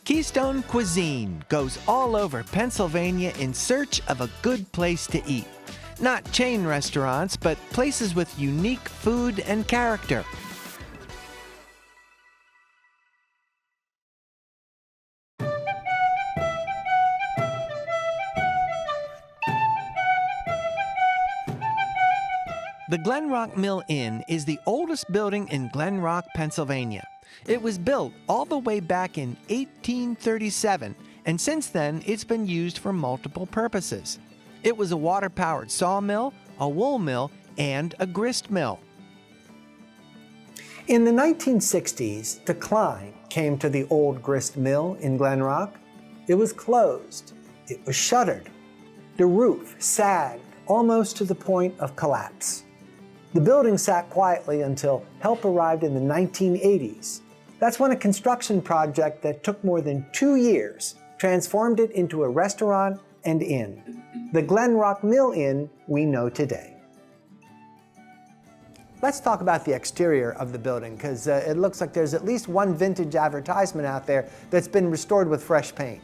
Keystone Cuisine goes all over Pennsylvania in search of a good place to eat. Not chain restaurants, but places with unique food and character. The Glen Rock Mill Inn is the oldest building in Glen Rock, Pennsylvania. It was built all the way back in 1837, and since then it's been used for multiple purposes. It was a water-powered sawmill, a wool mill, and a grist mill. In the 1960s, decline came to the old grist mill in Glen Rock. It was closed. It was shuttered. The roof sagged almost to the point of collapse. The building sat quietly until help arrived in the 1980s. That's when a construction project that took more than 2 years transformed it into a restaurant and inn, the Glen Rock Mill Inn we know today. Let's talk about the exterior of the building, because it looks like there's at least one vintage advertisement out there that's been restored with fresh paint.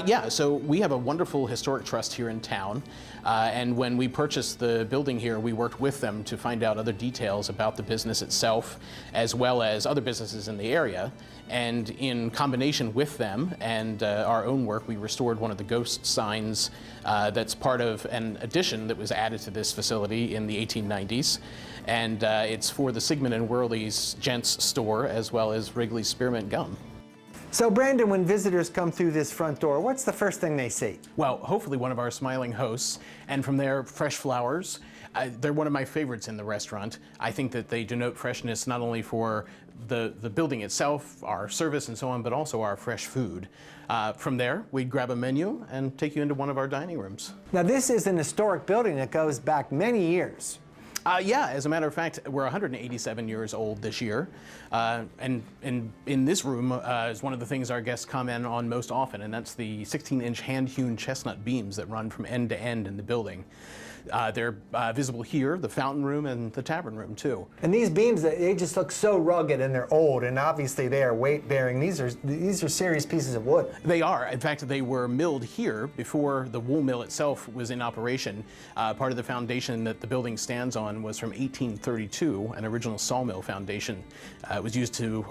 Yeah, so we have a wonderful historic trust here in town, and when we purchased the building here, we worked with them to find out other details about the business itself, as well as other businesses in the area. And in combination with them and our own work, we restored one of the ghost signs that's part of an addition that was added to this facility in the 1890s. And it's for the Sigmund and Worley's Gents store, as well as Wrigley's Spearmint Gum. So Brandon, when visitors come through this front door, what's the first thing they see? Well, hopefully one of our smiling hosts, and from there, fresh flowers. They're one of my favorites in the restaurant. I think that they denote freshness not only for the building itself, our service and so on, but also our fresh food. From there, we grab a menu and take you into one of our dining rooms. Now this is an historic building that goes back many years. Yeah, as a matter of fact, we're 187 years old this year. And in this room is one of the things our guests comment on most often, and that's the 16-inch hand-hewn chestnut beams that run from end to end in the building. They're visible here, the fountain room and the tavern room too. And these beams, they just look so rugged, and they're old, and obviously they are weight-bearing. These are serious pieces of wood. They are. In fact, they were milled here before the wool mill itself was in operation. Part of the foundation that the building stands on was from 1832, an original sawmill foundation. It was used to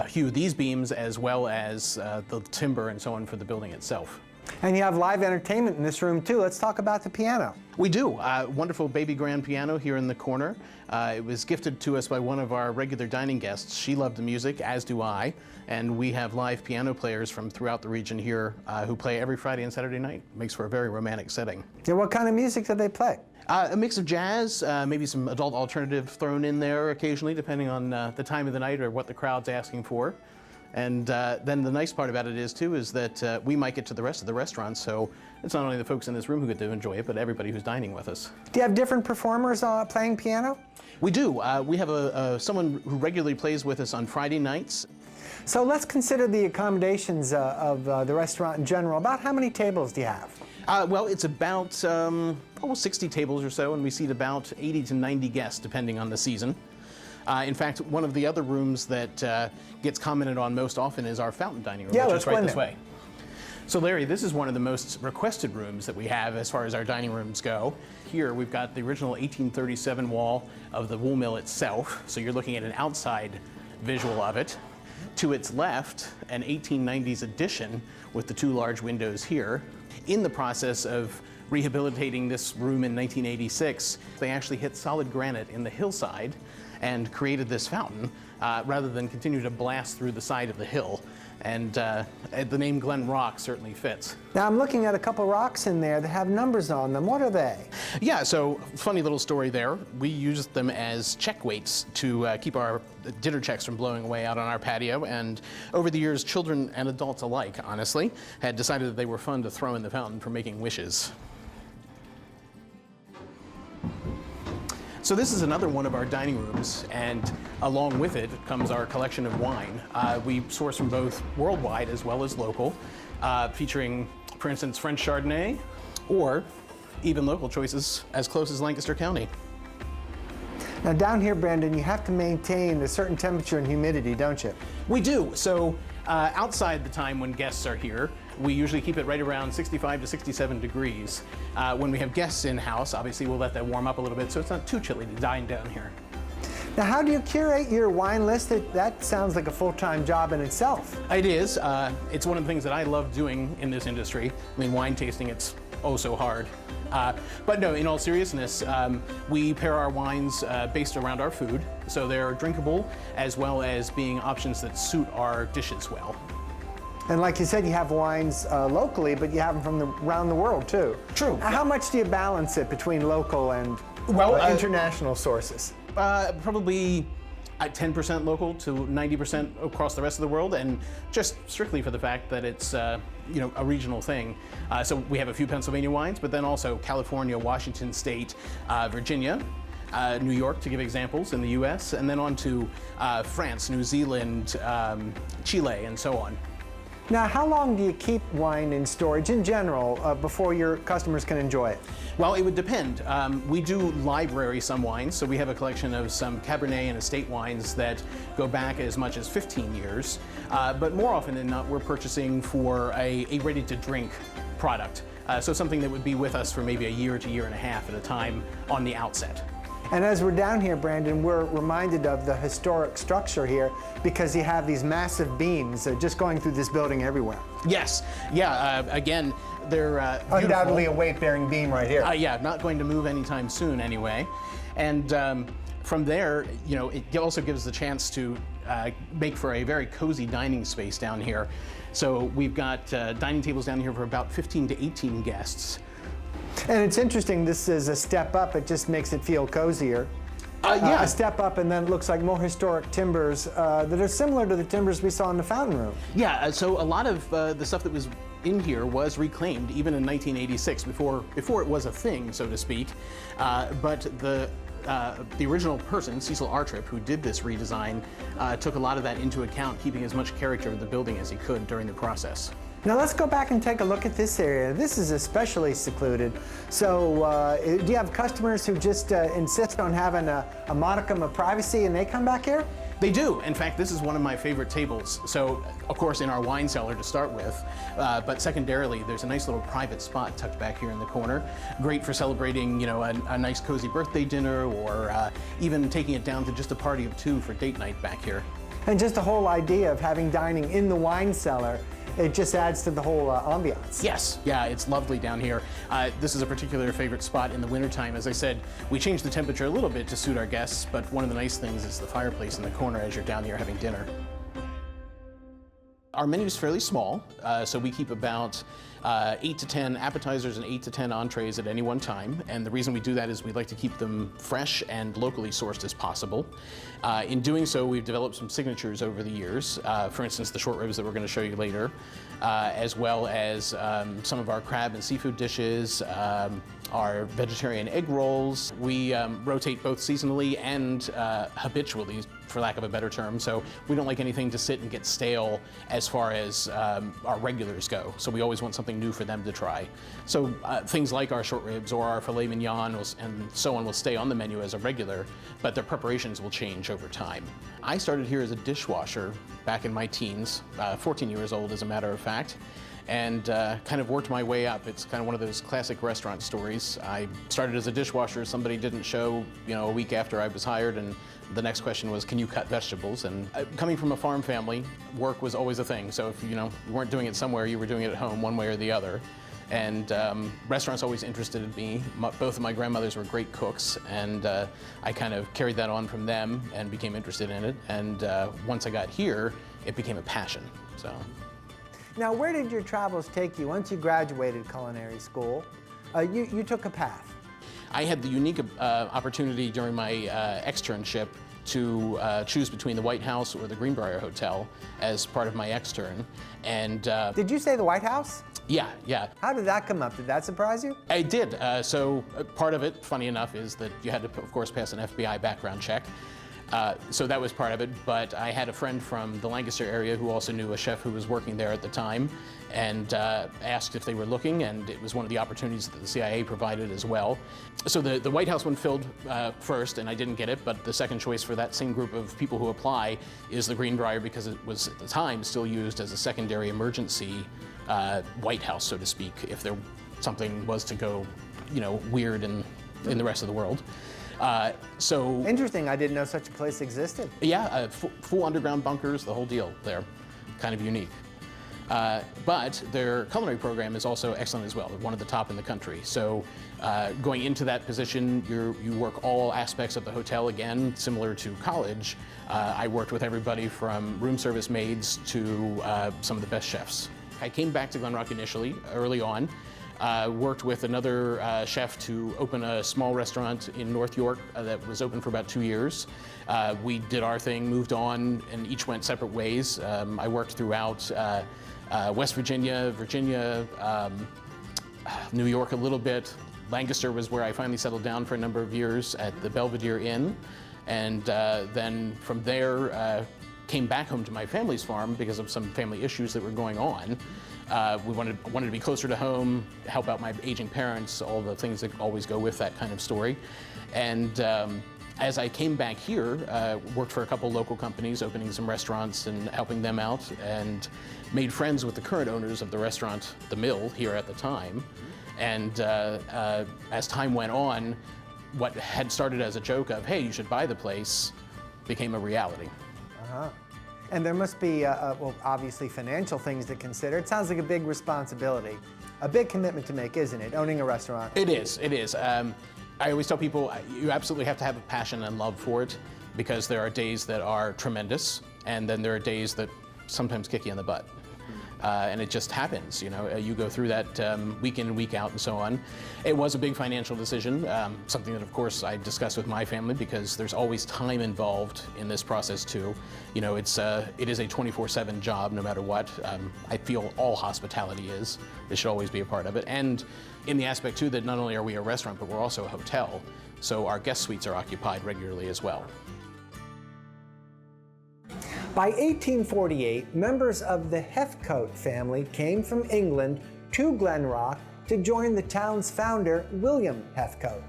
hew these beams as well as the timber and so on for the building itself. And you have live entertainment in this room too. Let's talk about the piano. We do. Wonderful baby grand piano here in the corner. It was gifted to us by one of our regular dining guests. She loved the music, as do I. And we have live piano players from throughout the region here who play every Friday and Saturday night. Makes for a very romantic setting. Yeah, what kind of music do they play? A mix of jazz, maybe some adult alternative thrown in there occasionally, depending on the time of the night or what the crowd's asking for. And then the nice part about it is, too, is that we might get to the rest of the restaurant, so it's not only the folks in this room who get to enjoy it, but everybody who's dining with us. Do you have different performers playing piano? We do. We have someone who regularly plays with us on Friday nights. So let's consider the accommodations of the restaurant in general. About how many tables do you have? Well, it's about almost 60 tables or so, and we seat about 80 to 90 guests, depending on the season. In fact, one of the other rooms that gets commented on most often is our fountain dining room, which is right this way. So Larry, this is one of the most requested rooms that we have as far as our dining rooms go. Here we've got the original 1837 wall of the wool mill itself, so you're looking at an outside visual of it. To its left, an 1890s addition with the two large windows here. In the process of rehabilitating this room in 1986, they actually hit solid granite in the hillside and created this fountain rather than continue to blast through the side of the hill. And the name Glen Rock certainly fits. Now I'm looking at a couple rocks in there that have numbers on them. What are they? Yeah, so funny little story there. We used them as check weights to keep our dinner checks from blowing away out on our patio. And over the years, children and adults alike, honestly, had decided that they were fun to throw in the fountain for making wishes. So this is another one of our dining rooms, and along with it comes our collection of wine. We source from both worldwide as well as local, featuring, for instance, French Chardonnay, or even local choices as close as Lancaster County. Now down here, Brandon, you have to maintain a certain temperature and humidity, don't you? We do. So Outside the time when guests are here, we usually keep it right around 65 to 67 degrees. When we have guests in-house, obviously we'll let that warm up a little bit so it's not too chilly to dine down here. Now, how do you curate your wine list? That sounds like a full-time job in itself. It is. It's one of the things that I love doing in this industry. I mean, wine tasting, it's oh so hard. But no, in all seriousness, we pair our wines based around our food, so they're drinkable as well as being options that suit our dishes well. And like you said, you have wines locally, but you have them from around the world too. True. How much do you balance it between local and international sources? Probably 10% local to 90% across the rest of the world, and just strictly for the fact that it's a regional thing. So we have a few Pennsylvania wines, but then also California, Washington State, Virginia, New York, to give examples, in the U.S., and then on to France, New Zealand, Chile, and so on. Now, how long do you keep wine in storage in general before your customers can enjoy it? Well, it would depend. We do library some wines, so we have a collection of some Cabernet and estate wines that go back as much as 15 years. But more often than not, we're purchasing for a ready-to-drink product. So something that would be with us for maybe a year to year and a half at a time on the outset. And as we're down here, Brandon, we're reminded of the historic structure here because you have these massive beams just going through this building everywhere. Yes, yeah, again, they're undoubtedly a weight-bearing beam right here. Yeah, not going to move anytime soon anyway. And from there, it also gives the chance to make for a very cozy dining space down here. So we've got dining tables down here for about 15 to 18 guests. And it's interesting, this is a step up, it just makes it feel cozier. Yeah. A step up, and then it looks like more historic timbers that are similar to the timbers we saw in the fountain room. Yeah, so a lot of the stuff that was in here was reclaimed even in 1986, before it was a thing, so to speak. But the original person, Cecil Artrip, who did this redesign, took a lot of that into account, keeping as much character of the building as he could during the process. Now let's go back and take a look at this area. This is especially secluded. So do you have customers who just insist on having a modicum of privacy and they come back here? They do. In fact, this is one of my favorite tables. So, of course, in our wine cellar to start with, but secondarily, there's a nice little private spot tucked back here in the corner. Great for celebrating, a nice cozy birthday dinner, or even taking it down to just a party of two for date night back here. And just the whole idea of having dining in the wine cellar, it just adds to the whole ambiance. Yes, yeah, it's lovely down here. This is a particular favorite spot in the wintertime. As I said, we change the temperature a little bit to suit our guests, but one of the nice things is the fireplace in the corner as you're down here having dinner. Our menu is fairly small, so we keep about 8 to 10 appetizers and 8 to 10 entrees at any one time. And the reason we do that is we like to keep them fresh and locally sourced as possible. In doing so, we've developed some signatures over the years. For instance, the short ribs that we're going to show you later, as well as some of our crab and seafood dishes, our vegetarian egg rolls. We rotate both seasonally and habitually, for lack of a better term. So we don't like anything to sit and get stale as far as our regulars go. So we always want something new for them to try. So things like our short ribs or our filet mignon and so on will stay on the menu as a regular, but their preparations will change over time. I started here as a dishwasher back in my teens, 14 years old as a matter of fact, and kind of worked my way up. It's kind of one of those classic restaurant stories. I started as a dishwasher. Somebody didn't show, a week after I was hired, and the next question was, can you cut vegetables? And coming from a farm family, work was always a thing. So if you weren't doing it somewhere, you were doing it at home, one way or the other. And restaurants always interested me. Both of my grandmothers were great cooks, and I kind of carried that on from them and became interested in it. And once I got here, it became a passion. So. Now, where did your travels take you? Once you graduated culinary school, you took a path. I had the unique opportunity during my externship to choose between the White House or the Greenbrier Hotel as part of my extern. And did you say the White House? Yeah, yeah. How did that come up? Did that surprise you? I did. So part of it, funny enough, is that you had to, of course, pass an FBI background check. So that was part of it, but I had a friend from the Lancaster area who also knew a chef who was working there at the time, and asked if they were looking, and it was one of the opportunities that the CIA provided as well. So the White House one filled first, and I didn't get it, but the second choice for that same group of people who apply is the Greenbrier, because it was at the time still used as a secondary emergency White House, so to speak, if there something was to go, weird in the rest of the world. So Interesting, I didn't know such a place existed. yeah, full underground bunkers, the whole deal there, kind of unique. But their culinary program is also excellent as well. They're one of the top in the country. So going into that position, you work all aspects of the hotel again, similar to college. I worked with everybody from room service maids to some of the best chefs. I came back to Glen Rock initially, early on. Worked with another chef to open a small restaurant in North York that was open for about 2 years. We did our thing, moved on, and each went separate ways. I worked throughout West Virginia, New York a little bit. Lancaster was where I finally settled down for a number of years at the Belvedere Inn. And then from there, came back home to my family's farm because of some family issues that were going on. We wanted to be closer to home, help out my aging parents, all the things that always go with that kind of story. And as I came back here, worked for a couple local companies, opening some restaurants and helping them out, and made friends with the current owners of the restaurant, The Mill, here at the time. And as time went on, what had started as a joke of, hey, you should buy the place, became a reality. And there must be, well, obviously financial things to consider. It sounds like a big responsibility, a big commitment to make, isn't it, owning a restaurant? It is. I always tell people you absolutely have to have a passion and love for it, because there are days that are tremendous, and then there are days that sometimes kick you in the butt. And it just happens, you go through that week in and week out and so on. It was a big financial decision, something that of course I discussed with my family, because there's always time involved in this process too. It is a 24/7 job no matter what. I feel all hospitality is. It should always be a part of it. And in the aspect too that not only are we a restaurant, but we're also a hotel. So our guest suites are occupied regularly as well. By 1848, members of the Heathcote family came from England to Glen Rock to join the town's founder, William Heathcote.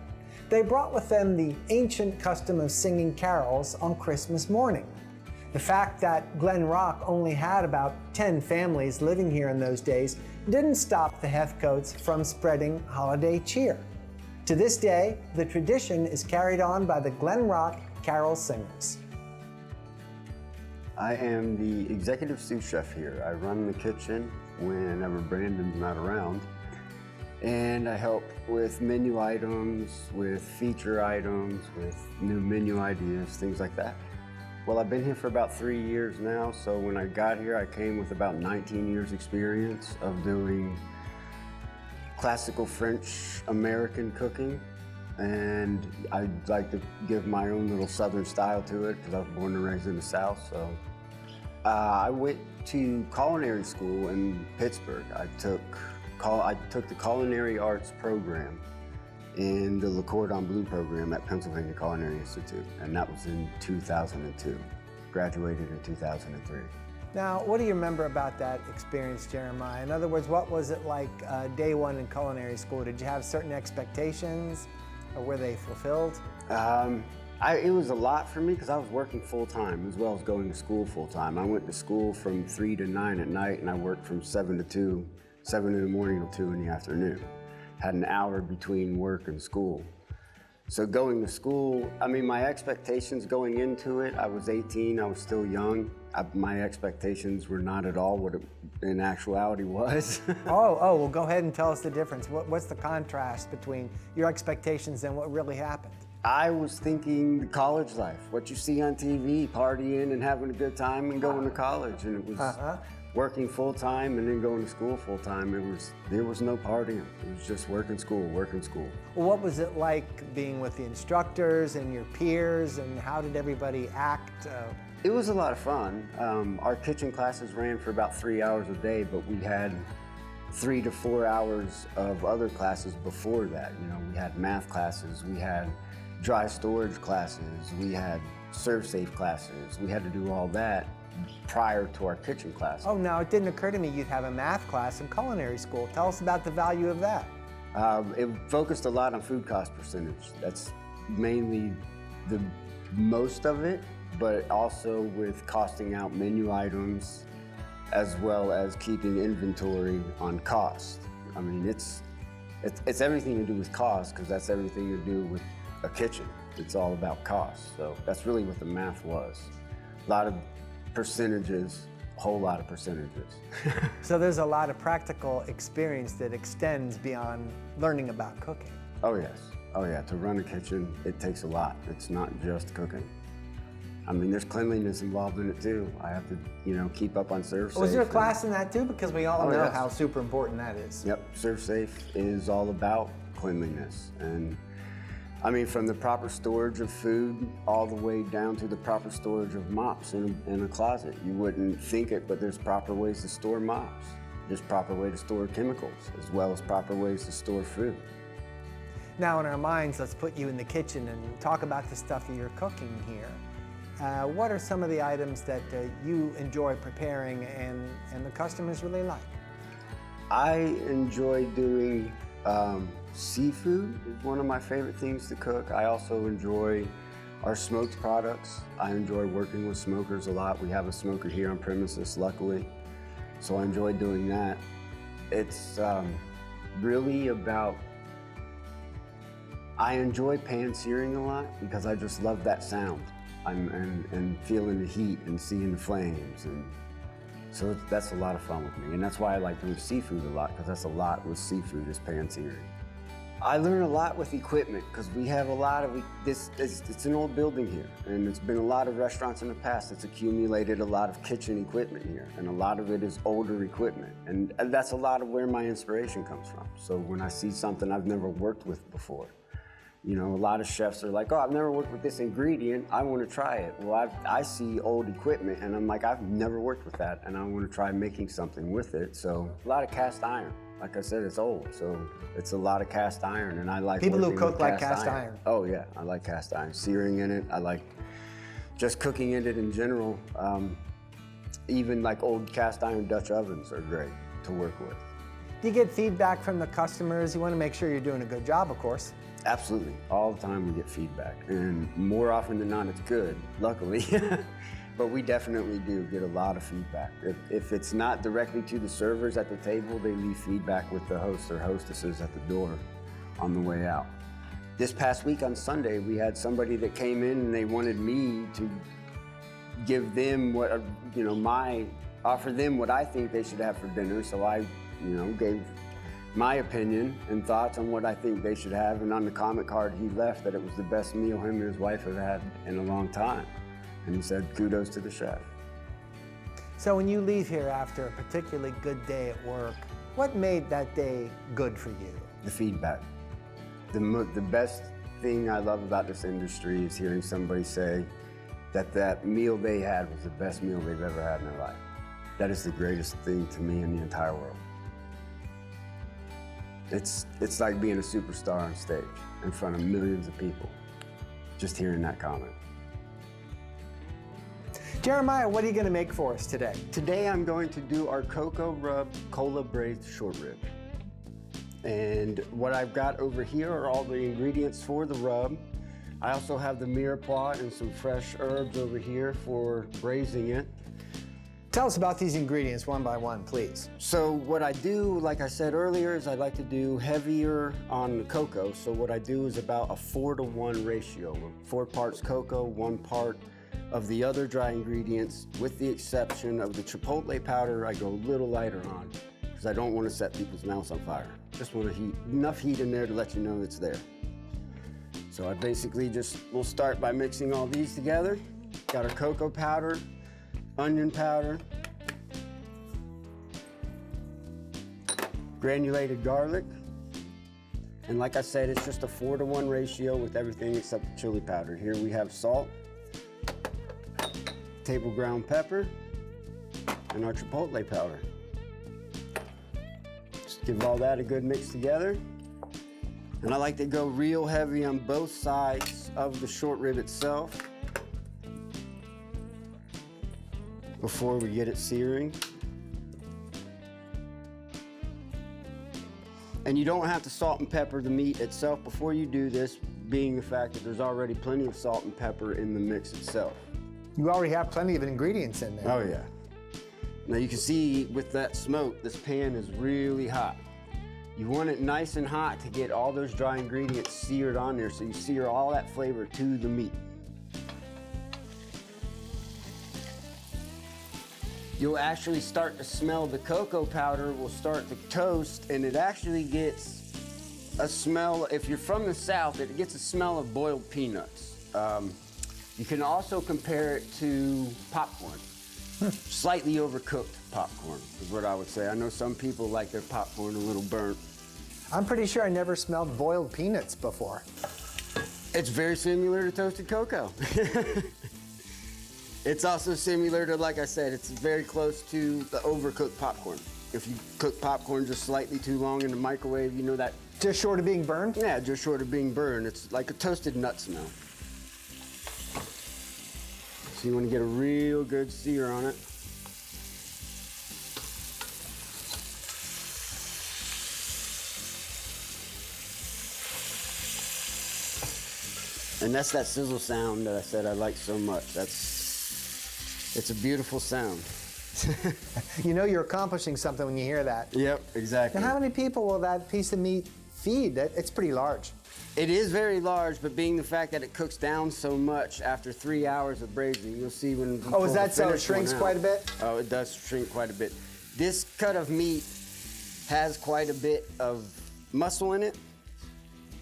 They brought with them the ancient custom of singing carols on Christmas morning. The fact that Glen Rock only had about 10 families living here in those days didn't stop the Heathcotes from spreading holiday cheer. To this day, the tradition is carried on by the Glen Rock Carol Singers. I am the executive sous chef here. I run the kitchen whenever Brandon's not around. And I help with menu items, with feature items, with new menu ideas, things like that. Well, I've been here for about 3 years now, so when I got here, I came with about 19 years experience of doing classical French American cooking. And I like to give my own little Southern style to it because I was born and raised in the South. So I went to culinary school in Pittsburgh. I took the Culinary Arts program in the Le Cordon Bleu program at Pennsylvania Culinary Institute, and that was in 2002. Graduated in 2003. Now, what do you remember about that experience, Jeremiah? In other words, what was it like day one in culinary school? Did you have certain expectations? Or were they fulfilled? It was a lot for me because I was working full-time as well as going to school full-time. I went to school from 3 to 9 at night, and I worked from 7 to 2, 7 in the morning till 2 in the afternoon. Had an hour between work and school. So going to school, my expectations going into it, I was 18, I was still young. My expectations were not at all what it in actuality was. Well, go ahead and tell us the difference. What's the contrast between your expectations and what really happened? I was thinking the college life, what you see on TV, partying and having a good time and going to college. And it was working full-time and then going to school full-time. There was no partying. It was just working school, working school. Well, what was it like being with the instructors and your peers, and how did everybody act? It was a lot of fun. Our kitchen classes ran for about 3 hours a day, but we had 3 to 4 hours of other classes before that. We had math classes, we had dry storage classes, we had serve safe classes. We had to do all that prior to our kitchen class. Oh, now it didn't occur to me you'd have a math class in culinary school. Tell us about the value of that. It focused a lot on food cost percentage. That's mainly the most of it, but also with costing out menu items as well as keeping inventory on cost. I mean, it's everything to do with cost, because that's everything to do with a kitchen. It's all about cost. So that's really what the math was. A lot of percentages, a whole lot of percentages. So there's a lot of practical experience that extends beyond learning about cooking. Oh yes, oh yeah, to run a kitchen, it takes a lot. It's not just cooking. I mean, there's cleanliness involved in it too. I have to, keep up on serve safe. Was there a class in that too? Because we all know yes. how super important that is. Yep, serve safe is all about cleanliness. And I mean, from the proper storage of food all the way down to the proper storage of mops in a closet. You wouldn't think it, but there's proper ways to store mops. There's proper way to store chemicals, as well as proper ways to store food. Now in our minds, let's put you in the kitchen and talk about the stuff that you're cooking here. What are some of the items that you enjoy preparing and the customers really like? I enjoy doing seafood is one of my favorite things to cook. I also enjoy our smoked products. I enjoy working with smokers a lot. We have a smoker here on premises, luckily. So I enjoy doing that. It's really about, I enjoy pan searing a lot because I just love that sound and feeling the heat and seeing the flames. And so that's a lot of fun with me. And that's why I like doing seafood a lot, because that's a lot with seafood is pan searing. I learn a lot with equipment because we have a lot of this. It's an old building here, and it's been a lot of restaurants in the past that's accumulated a lot of kitchen equipment here, and a lot of it is older equipment, and that's a lot of where my inspiration comes from. So when I see something I've never worked with before, a lot of chefs are like, "Oh, I've never worked with this ingredient. I want to try it." Well, I see old equipment, and I'm like, "I've never worked with that, and I want to try making something with it." So a lot of cast iron. Like I said, it's old, so it's a lot of cast iron, and I like people who working cook with like cast iron. Oh yeah, I like cast iron, searing in it. I like just cooking in it in general. Even like old cast iron Dutch ovens are great to work with. Do you get feedback from the customers? You want to make sure you're doing a good job, of course. Absolutely, all the time we get feedback, and more often than not, it's good, luckily. But we definitely do get a lot of feedback. If it's not directly to the servers at the table, they leave feedback with the hosts or hostesses at the door on the way out. This past week on Sunday, we had somebody that came in and they wanted me to give them offer them what I think they should have for dinner. So I, gave my opinion and thoughts on what I think they should have. And on the comment card, he left that it was the best meal him and his wife have had in a long time. And he said, kudos to the chef. So when you leave here after a particularly good day at work, what made that day good for you? The feedback. The best thing I love about this industry is hearing somebody say that meal they had was the best meal they've ever had in their life. That is the greatest thing to me in the entire world. It's like being a superstar on stage in front of millions of people, just hearing that comment. Jeremiah, what are you going to make for us today? Today I'm going to do our cocoa rub cola braised short rib. And what I've got over here are all the ingredients for the rub. I also have the mirepoix and some fresh herbs over here for braising it. Tell us about these ingredients one by one, please. So what I do, like I said earlier, is I like to do heavier on the cocoa. So what I do is about a 4-to-1 ratio. 4 parts cocoa, 1 part of the other dry ingredients, with the exception of the chipotle powder. I go a little lighter on because I don't want to set people's mouths on fire. Just want to enough heat in there to let you know it's there. So I basically we'll start by mixing all these together. Got our cocoa powder, onion powder, granulated garlic, and like I said, it's just a 4-to-1 ratio with everything except the chili powder. Here we have salt, table ground pepper, and our chipotle powder. Just give all that a good mix together. And I like to go real heavy on both sides of the short rib itself. before we get it searing. And you don't have to salt and pepper the meat itself before you do this, being the fact that there's already plenty of salt and pepper in the mix itself. You already have plenty of ingredients in there. Oh yeah. Now you can see with that smoke, this pan is really hot. You want it nice and hot to get all those dry ingredients seared on there, so you sear all that flavor to the meat. You'll actually start to smell the cocoa powder will start to toast, and it actually gets a smell, if you're from the South, it gets a smell of boiled peanuts. You can also compare it to popcorn. Slightly overcooked popcorn is what I would say. I know some people like their popcorn a little burnt. I'm pretty sure I never smelled boiled peanuts before. It's very similar to toasted cocoa. It's also similar to, like I said, it's very close to the overcooked popcorn. If you cook popcorn just slightly too long in the microwave, you know that. Just short of being burned? Yeah, just short of being burned. It's like a toasted nut smell. So you want to get a real good sear on it. And that's that sizzle sound that I said I like so much. It's a beautiful sound. You know you're accomplishing something when you hear that. Yep, exactly. Now, how many people will that piece of meat feed? It's pretty large. It is very large, but being the fact that it cooks down so much after 3 hours of braising, you'll see when. Oh, is that so it shrinks quite a bit? Oh, it does shrink quite a bit. This cut of meat has quite a bit of muscle in it.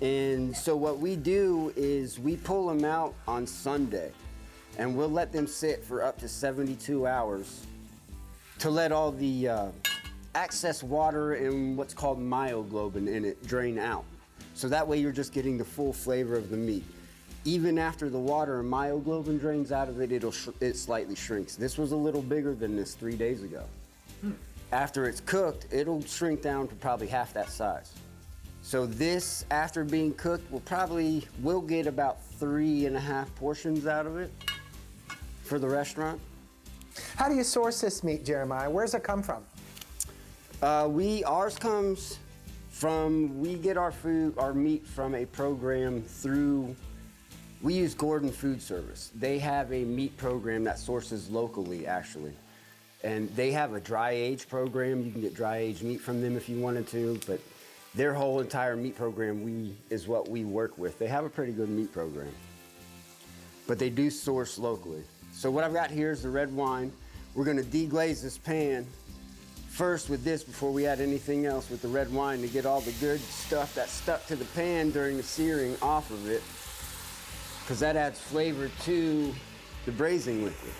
And so what we do is we pull them out on Sunday, and we'll let them sit for up to 72 hours to let all the excess water and what's called myoglobin in it drain out. So that way you're just getting the full flavor of the meat. Even after the water and myoglobin drains out of it, it slightly shrinks. This was a little bigger than this 3 days ago. After it's cooked, it'll shrink down to probably half that size. So this, after being cooked, we'll get about 3.5 portions out of it for the restaurant. How do you source this meat, Jeremiah? Where's it come from? Ours comes from, we get our meat from a program we use Gordon Food Service. They have a meat program that sources locally, actually. And they have a dry age program. You can get dry aged meat from them if you wanted to, but their whole entire meat program is what we work with. They have a pretty good meat program, but they do source locally. So what I've got here is the red wine. We're gonna deglaze this pan first with this before we add anything else with the red wine to get all the good stuff that stuck to the pan during the searing off of it, because that adds flavor to the braising liquid.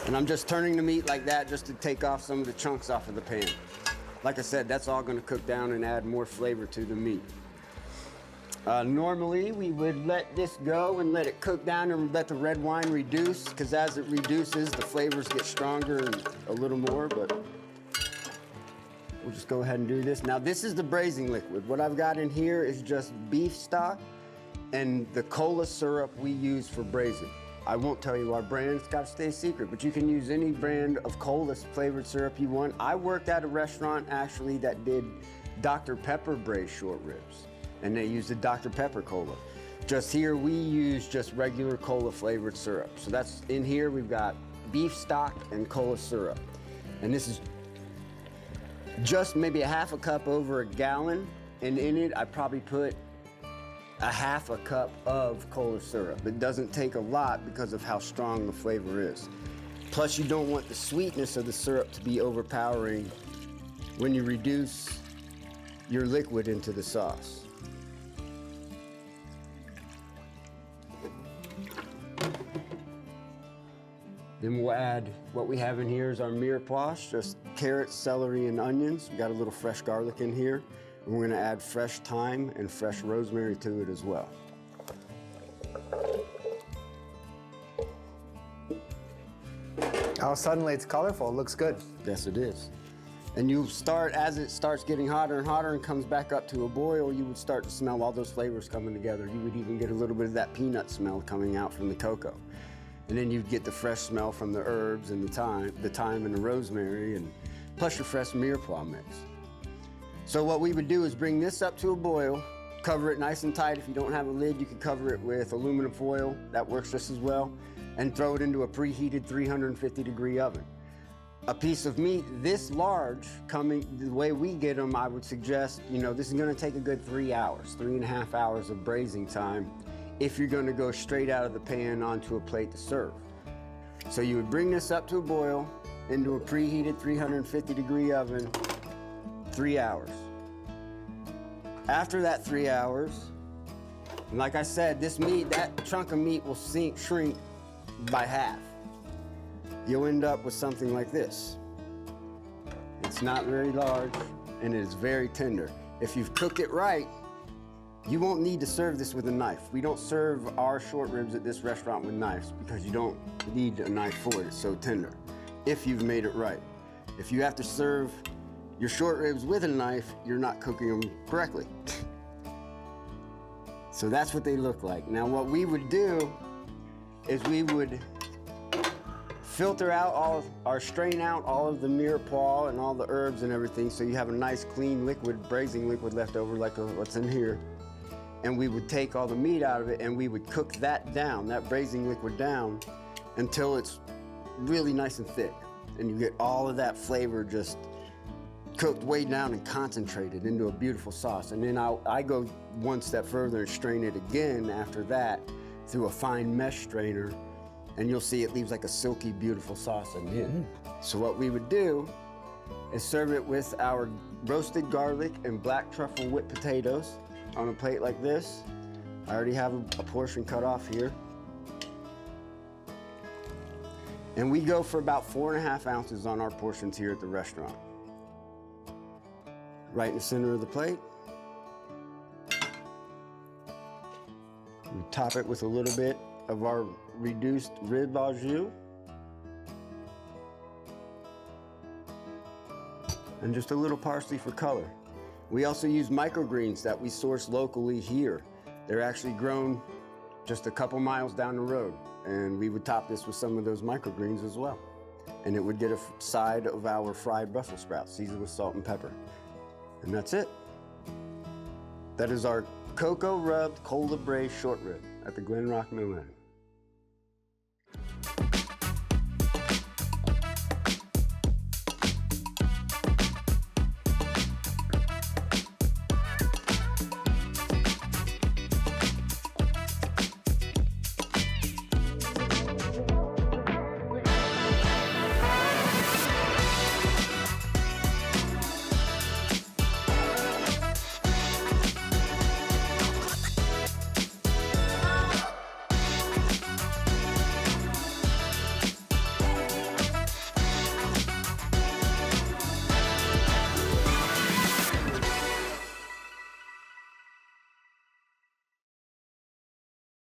And I'm just turning the meat like that just to take off some of the chunks off of the pan. Like I said, that's all gonna cook down and add more flavor to the meat. Normally, we would let this go and let it cook down and let the red wine reduce, because as it reduces, the flavors get stronger and a little more, but we'll just go ahead and do this. Now, this is the braising liquid. What I've got in here is just beef stock and the cola syrup we use for braising. I won't tell you our brand, it's gotta stay secret, but you can use any brand of cola flavored syrup you want. I worked at a restaurant actually that did Dr. Pepper braised short ribs, and they used the Dr. Pepper cola. Just here, we use just regular cola flavored syrup. So that's in here, we've got beef stock and cola syrup. And this is just maybe a half a cup over a gallon, and in it, I probably put a half a cup of cola syrup. It doesn't take a lot because of how strong the flavor is. Plus, you don't want the sweetness of the syrup to be overpowering when you reduce your liquid into the sauce. Then we'll add, what we have in here is our mirepoix, just carrots, celery, and onions. We got a little fresh garlic in here. And we're gonna add fresh thyme and fresh rosemary to it as well. Oh, suddenly it's colorful, it looks good. Yes, it is. And you start, as it starts getting hotter and hotter and comes back up to a boil, you would start to smell all those flavors coming together. You would even get a little bit of that peanut smell coming out from the cocoa. And then you'd get the fresh smell from the herbs and the thyme and the rosemary, and plus your fresh mirepoix mix. So what we would do is bring this up to a boil, cover it nice and tight. If you don't have a lid, you could cover it with aluminum foil. That works just as well. And throw it into a preheated 350-degree oven. A piece of meat this large, coming the way we get them, I would suggest, this is gonna take a good 3 hours, 3.5 hours of braising time if you're gonna go straight out of the pan onto a plate to serve. So you would bring this up to a boil into a preheated 350-degree oven, 3 hours. After that 3 hours, and like I said, this meat, that chunk of meat will shrink by half. You'll end up with something like this. It's not very large and it is very tender. If you've cooked it right, you won't need to serve this with a knife. We don't serve our short ribs at this restaurant with knives because you don't need a knife for it. It's so tender, if you've made it right. If you have to serve your short ribs with a knife, you're not cooking them correctly. So that's what they look like. Now what we would do is we would filter out strain out all of the mirepoix and all the herbs and everything, so you have a nice clean liquid, braising liquid left over like what's in here. And we would take all the meat out of it and we would cook that down, that braising liquid down, until it's really nice and thick. And you get all of that flavor just cooked way down and concentrated into a beautiful sauce. And then I go one step further and strain it again after that through a fine mesh strainer, and you'll see it leaves like a silky, beautiful sauce in the end. So what we would do is serve it with our roasted garlic and black truffle whipped potatoes on a plate like this. I already have a portion cut off here. And we go for about 4.5 ounces on our portions here at the restaurant. Right in the center of the plate. We top it with a little bit of our reduced rib au jus. And just a little parsley for color. We also use microgreens that we source locally here. They're actually grown just a couple miles down the road. And we would top this with some of those microgreens as well. And it would get a side of our fried Brussels sprouts, seasoned with salt and pepper. And that's it. That is our cocoa rubbed cold braised short rib at the Glen Rock Mill.